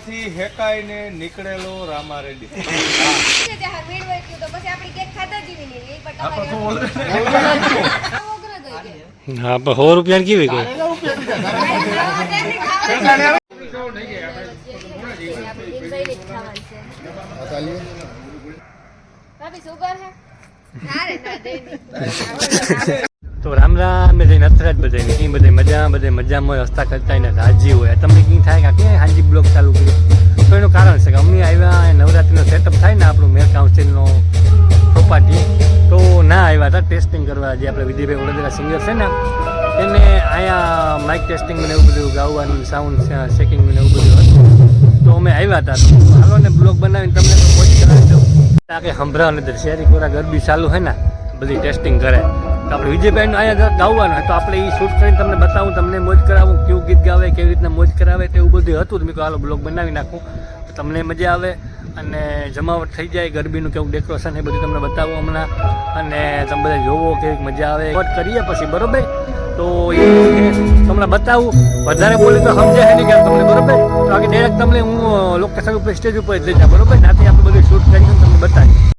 માંથી હેકાઈને નીકળેલો રામા રેડી. હા પણ 100 રૂપિયા કેવી ગઈ તો રામ રામ જઈને અથરાજ બધાને કઈ બધે મજામાં રસ્તા કરતા એને રાજી હોય તમને કઈ થાય કે હાજી બ્લોક ચાલુ કર્યો તો એનું કારણ છે કે અમે આવ્યા નવરાત્રીનો સેટઅપ થાય ને આપણું મેર કાઉન્સિલનો પ્રોપર્ટી તો ના આવ્યા હતા ટેસ્ટિંગ કરવા જે આપણે વિધિભાઈ વડોદરા સિંગર છે ને એને અહીંયા માઇક ટેસ્ટિંગ ને એવું બધું ગાવાનું સાઉન્ડ ચેકિંગ ને એવું બધું હતું તો અમે આવ્યા હતા હાલો ને બ્લોગ બનાવીને તમને તો મોજ કરાવી દઉં કે સંભળાવ ને શહેરી કોરા ગરબી ચાલુ હોય ને બધી ટેસ્ટિંગ કરે તો આપણે વિજયભાઈનું અહીંયા ગાવાનું હોય તો આપણે એ શૂટ કરીને તમને બતાવું તમને મોજ કરાવું કેવું ગીત ગાવે કેવી રીતના મોજ કરાવે તો એવું બધું હતું તો મેં કહું હાલો બ્લોગ બનાવી નાખું તો તમને મજા આવે અને જમાવટ થઈ જાય ગરબીનું કેવું ડેકોરેશન એ બધું તમને બતાવું હમણાં અને તમે બધા જોવો કેવી મજા આવે વોટ કરીએ પછી બરોબર તો એ તમને બતાવું વધારે બોલી તો સમજાય નહીં કે તમને બરોબર તો આગે ડાયરેક્ટ તમને હું લોકેશન ઉપર સ્ટેજ ઉપર જ લઈ જાઉં બરોબર ત્યાંથી આપણે બધું શૂટ કરીને તમને બતાવીએ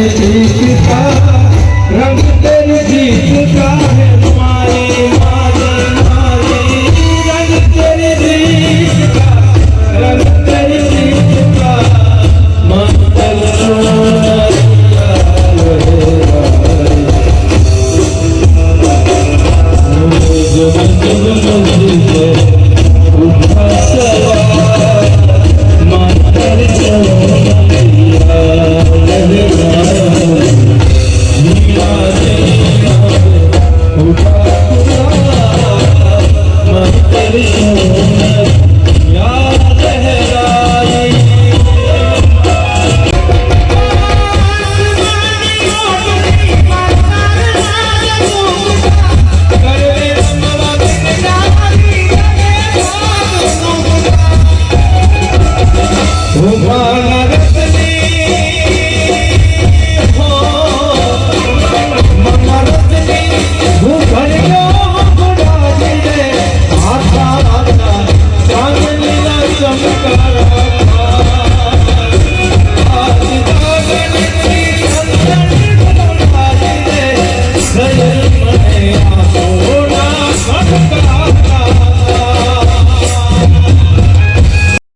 जीत का रंग तेरी जीत का है मारी मारी मारी रंग तेरी जीत का रंग तेरी जीत का मंगल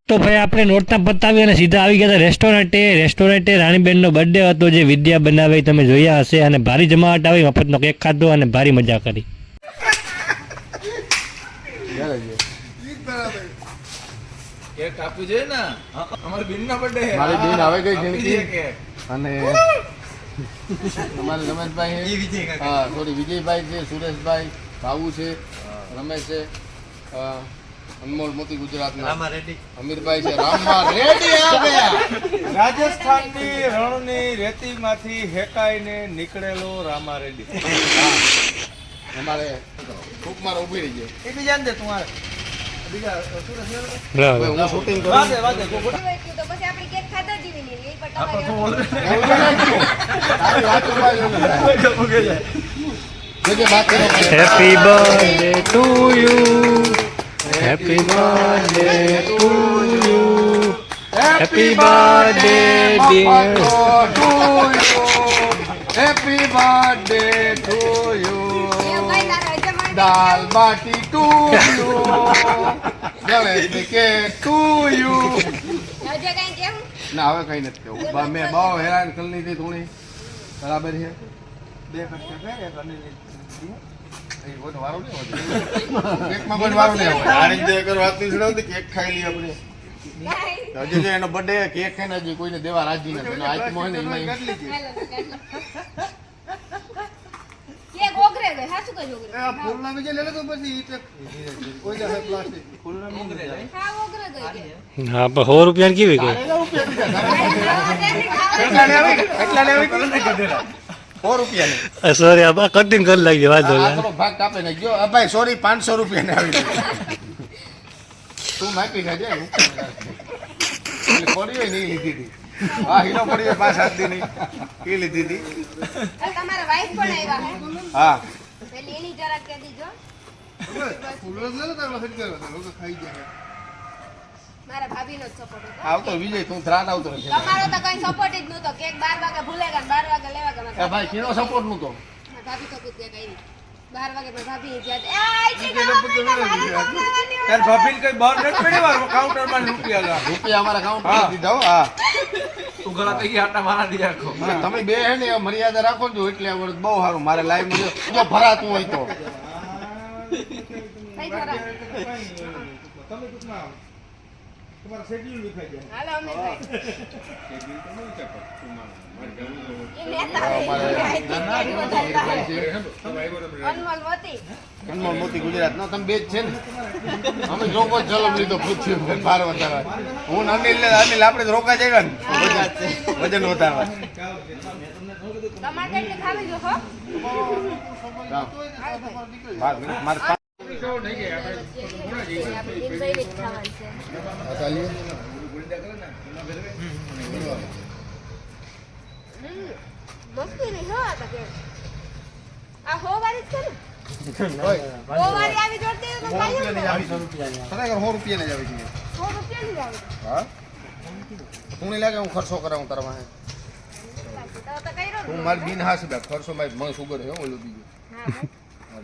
તો ભાઈ આપણે નોરતા પતાવી અને સીધા આવી ગયા હતા રેસ્ટોરન્ટે રાણીબેનનો બર્થડે હતો જે વિદ્યા બનાવી તમે જોયા હશે અને ભારી જમાવટ આવી મફતનો કેક ખાધો અને ભારી મજા કરી. કેક કાપવું જોઈએ ને અમારી બેનનો બર્થડે મારી બેન આવે ગઈ જિંદગી અને અમારે રમેશભાઈ હા સોરી વિજયભાઈ છે, સુરેશભાઈ, ભાવુ છે, રમેશ છે, અનમોલ મોતી ગુજરાતના અમીરભાઈ છે, રામા રેડી આ ગયા. રાજસ્થાનની રણની રેતીમાંથી હેકાઈને નીકળેલો રામા રેડી. અમારે ટૂંકમાં ઊભી રહી ગયો. એ બીજા દે તું આ બીજા હવે હું શૂટિંગ કરું વાગે વાગે તો પછી આપણે કેક ખાધા જીવી નહીં એ પણ આપણે તો તમારે બોલ તારી વાતોમાં જ એવું થાય. જોજે વાત કરો. Happy birthday to you, happy birthday to you, happy birthday dear. Happy birthday to you. એવું કઈ તારો યજમાન dal baati to you. Ganesh cake to you. હજે કઈ કેમ ના હવે કઈ નથી કેવું. મેં બહુ હેરાન કરી લીધી થોડી. બરાબર છે. બે કટકે ફેરે અને એ બધું વારું નહીં હોતું. કેકમાં બધું વારું નહીં હોય. આની જે અગર વાત નહીં છોડાવતી કેક ખાઈ લઈએ આપણે. તો હજી જો એનો બર્થડે કેક ખાઈને હજી કોઈને દેવા રાજી નથી. એનો આઈટમ હોય ને એમાં કેક ઓગરે ગઈ હા શું કઈ ઓગરે ફૂલના બીજે લઈ લે તો પછી કોઈ જશે પ્લાસ્ટિક. ફૂલના મૂકી દે હા ઓગરે ગઈ કે હા પણ 100 રૂપિયાની કેવી ગઈ? એટલા લેવી તો નથી કઢેલા. 100 રૂપિયાની. સોરી આ કટિંગ કરી લાગી વાત આ થોડો ભાગ કાપે ને ગયો. આ ભાઈ સોરી 500 રૂપિયાને આવી ગઈ. તું માપી ખાજે. પડી હોય નહીં લીધી હતી. હા હીરો પડી હોય 5-7 દી નહીં એ લીધી હતી. તમારા વાઈફ પણ આવ્યા હે હા પેલી એની જરાક કહી દીજો મારા ભાભીનો જ સપોર્ટ હતો આવતો વિજય તું ત્રાણ આવતો નથી. તમારો તો કઈ સપોર્ટ જ નહોતો કેક 12 વાગે ભૂલેગા ને 12 વાગે લેવા ગયા એ ભાઈ કેનો સપોર્ટ નતો. ભાભી તો કૂદ ગઈ 12 વાગે પણ ભાભી જ્યાં આ છે કે તાર ભાભીને કઈ બહાર નથી પડી વાર કાઉન્ટરમાં રૂપિયા રૂપિયા અમારા કાઉન્ટ દીધા હો. હા તું ગળા થઈ ગયા આટા મારા દી આખો તમે બે હે ને મર્યાદા રાખો જો એટલે આ વર્ષ બહુ સારું. મારે લાઈવ માં જો ભરાતું હોય તો કઈ ખરા તમે કુતના તમારા શેડ્યુલ વિખાઈ જાય હાલો અમે ભાઈ શેડ્યુલ તો નહીં ચપક એ નેતા અનમોલ મોતી અનમોલ મોતી ગુજરાત નો તમે બે જ છે ને. અમે રોકો જલમ લીધો પૃથ્વી પર ભાર વધારવા. હું અનિલ આપણે રોકા જાય ને વજન વધારવા. તમારે કેટલી ખાવી જો હો મારે મસ્તી નહીં હો આ તો કે આ હો વાળી જ છે ને હો વાળી આવી જોડતી તો ખાઈ ખરેખર 100 રૂપિયા ને જ આવી જોઈએ. 100 રૂપિયા ની જ આવે હા તું નહીં લાગે હું ખર્ચો કરાવું તારા પાસે. તો કર્યો હું ને. મારી બીન હાસ બે ખર્ચો મારી મને સુગર છે હો, ઓલું બીજું હા ભાઈ.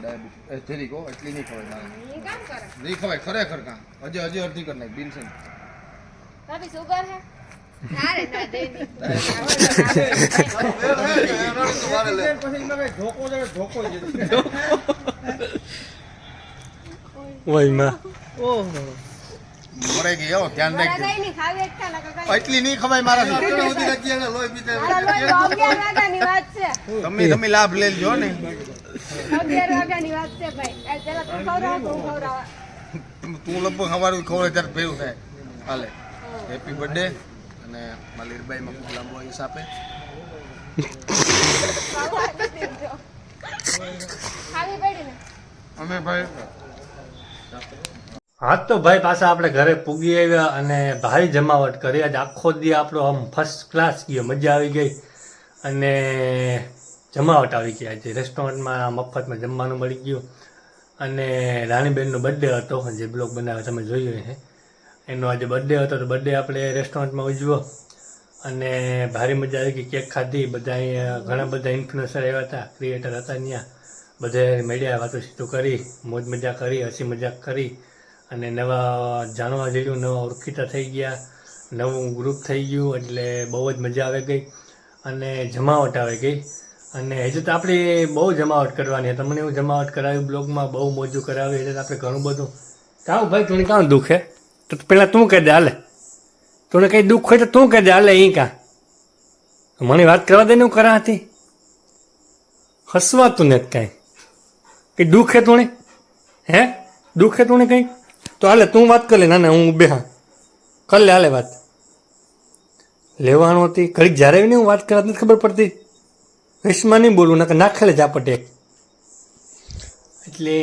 ડાયાબિટીસ જરી કહો એટલી નહીં ખવાય મારે ઈ કામ કરે નહીં ખવાય ખરેખર કાં હજી અડધી કરી નાખ બીન છે ને. ભાભી સુગર હે ના રે ના દે ની. ઓય માં મરે ગઈ હો ધ્યાન મારા રાખજો કઈ નહીં ખાવી એક ખાના કઈ એટલી નહીં ખવાય મારાથી મારા લોહી 11 વાગ્યાની વાત છે તમે લાભ લઈ લેજો ને 11 વાગ્યાની વાત છે ભાઈ આ પેલા તું ખવડાવ તો હું ખવડાવ તું લગભગ સવારે ખવડે ત્યારે ભેરું થાય હાલે હેપી બર્થડે અને મારા લીરબાઈ માં ખૂબ લાંબો આયુષ આપે ખાવી પડી ને અમે ભાઈ હા તો ભાઈ પાછા આપણે ઘરે પૂગી આવ્યા અને ભારી જમાવટ કરી. આજે આખો દી આપણો આમ ફર્સ્ટ ક્લાસ ગયો, મજા આવી ગઈ અને જમાવટ આવી ગઈ. આજે રેસ્ટોરન્ટમાં મફતમાં જમવાનું મળી ગયું અને રાણીબેનનો બર્થડે હતો, જે બ્લોગ બનાવ્યો તમે જોયો છે એનો આજે બર્થડે હતો. તો બર્થડે આપણે રેસ્ટોરન્ટમાં ઉજવ્યો અને ભારી મજા આવી ગઈ. કેક ખાધી, બધા ઘણા બધા ઇન્ફ્લુએન્સર આવ્યા હતા, ક્રિએટર હતા ત્યાં, બધે મળ્યા, વાતો સીતું કરી, મોજ મજા કરી, હસી મજાક કરી અને નવા જાણવા જેવું, નવા ઓળખીતા થઈ ગયા, નવું ગ્રુપ થઈ ગયું, એટલે બહુ જ મજા આવી ગઈ અને જમાવટ આવી ગઈ. અને હજુ તો આપણે બહુ જમાવટ કરવાની, તમને એવું જમાવટ કરાવ્યું બ્લોગમાં, બહુ મોજું કરાવ્યું, એટલે આપણે ઘણું બધું. કાં ભાઈ તું કાં દુઃખ હે? તો પહેલાં તું કહી દે હાલે, તું કંઈ દુઃખ હોય તો તું કહી દે હાલે. અહીં કાં મને વાત કરવા દે ને, હું કરા હતી હસવાતું નથી કાંઈ. કંઈ દુઃખ હે તું? હે દુઃખ હે તું કંઈ? તો હાલે તું વાત કરી લે. ના હું બે હા કર લે, હાલે વાત લેવાનું હતી. ઘડીક જ્યારે નહીં હું વાત કરવા નથી ખબર પડતી, રેશમાં નહીં બોલું ના નાખેલે ઝાપટ એક. એટલે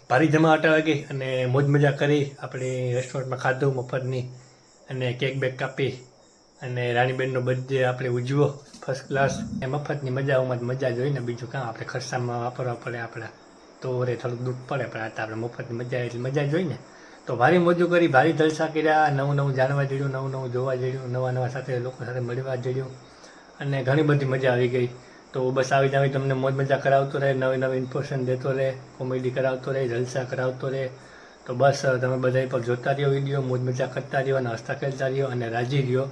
ભારી જમાવટ આવી ગઈ અને મોજ મજા કરી. આપણે રેસ્ટોરન્ટમાં ખાધું મફતની અને કેક બેક કાપી અને રાણીબેનનો બર્થડે આપણે ઉજવો ફર્સ્ટ ક્લાસ. એ મફતની મજાઓમાં જ મજા જોઈને, બીજું કામ આપણે ખર્ચામાં વાપરવા પડે આપણા, તો રે થોડુંક દુઃખ પડે, પણ આ તો આપણે મફતની મજા એટલે મજા જોઈને. તો ભારી મોજું કરી, ભારી જલસા કર્યા, નવું જાણવા જડ્યું, નવું જોવા જડ્યું, નવા સાથે લોકો સાથે મળવા જડ્યું અને ઘણી બધી મજા આવી ગઈ. તો બસ આવી જ આવી તમને મોજ મજા કરાવતો રહે, નવી ઇન્ફોર્મેશન દેતો રહે, કોમેડી કરાવતો રહે, જલસા કરાવતો રહે. તો બસ તમે બધા પર જોતા રહ્યો વિડીયો, મોજ મજા કરતા રહ્યો અને હસતા ખેલતા રહ્યો અને રાજી રહ્યો.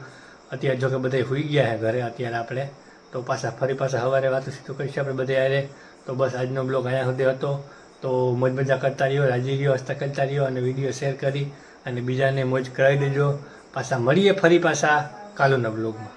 અત્યારે જો કે બધા હોઈ ગયા છે ઘરે અત્યારે આપણે, તો ફરી પાછા સવારે વાતો સીધું કરીશું આપણે બધા યારે. તો બસ આજનો બ્લોગ અહીંયા સુધી હતો. તો મોજ મજા કરતા રહ્યો, રાજી રહ્યો, હસતા કરતા રહ્યો અને વિડીયો શેર કરી અને બીજાને મોજ કરાવી દેજો. પાછા મળીએ ફરી પાછા કાલુના બ્લોગમાં.